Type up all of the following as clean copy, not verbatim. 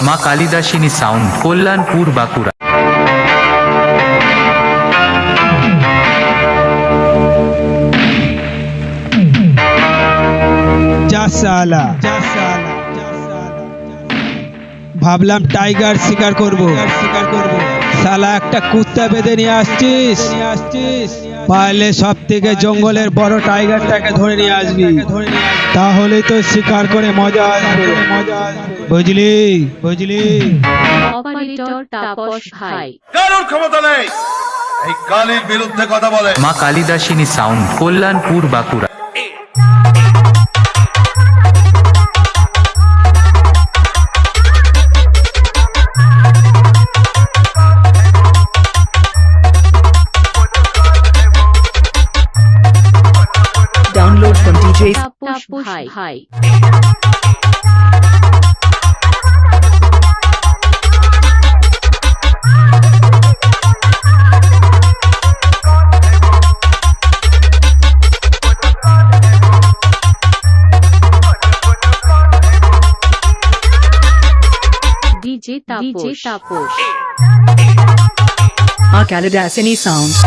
মা কালিদাসিনী সাউন্ড, কল্যাণপুর, বাঁকুড়া। ভাবলাম টাইগার শিকার করব, শালা একটা কুত্তা বেঁধে নিয়ে আসছিস। পারলে সব থেকে জঙ্গলের বড় টাইগারটাকে ধরে নিয়ে আসবি, তাহলে তো শিকার করে মজা আসবে। বুঝলি বুঝলি? অপারেটর তাপস ভাই। কারোর ক্ষমতা নেই এই কালীর বিরুদ্ধে কথা বলে। মা Kalidasini sound, Kalyanpur, Bankura. Download from DJ Tapas ভাই। DJ Taposh. Our Kalidasini sounds.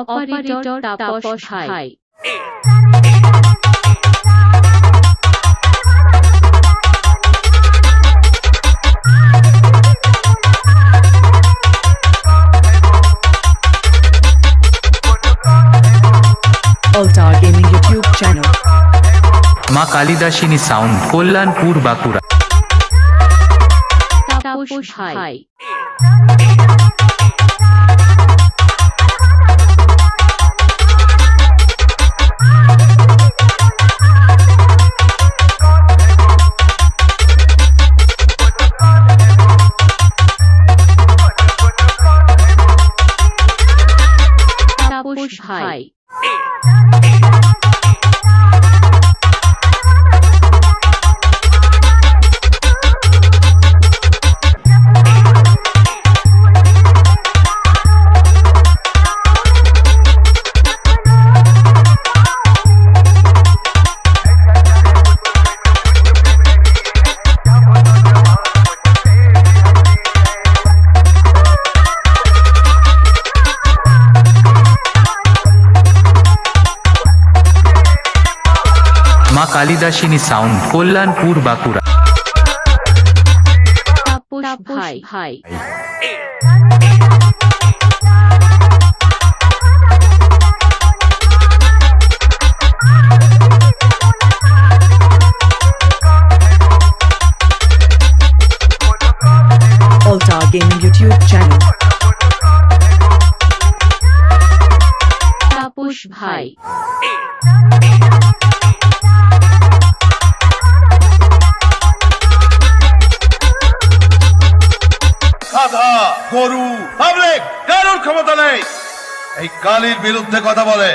Operator Tapas ভাই। Altar Gaming YouTube channel. মা কালিদাসিনী সাউন্ড, কল্যাণপুর, বাঁকুড়া। তাপস ভাই। তাপস ভাই। মা কালিদাসিনী সাউন্ড, কল্যাণপুর, বাঁকুড়া। তাপস ভাই। Altar Gaming YouTube channel. Tapas ভাই। সাধা গরু পাবলিক কারোর ক্ষমতা নেই এই কালীর বিরুদ্ধে কথা বলে।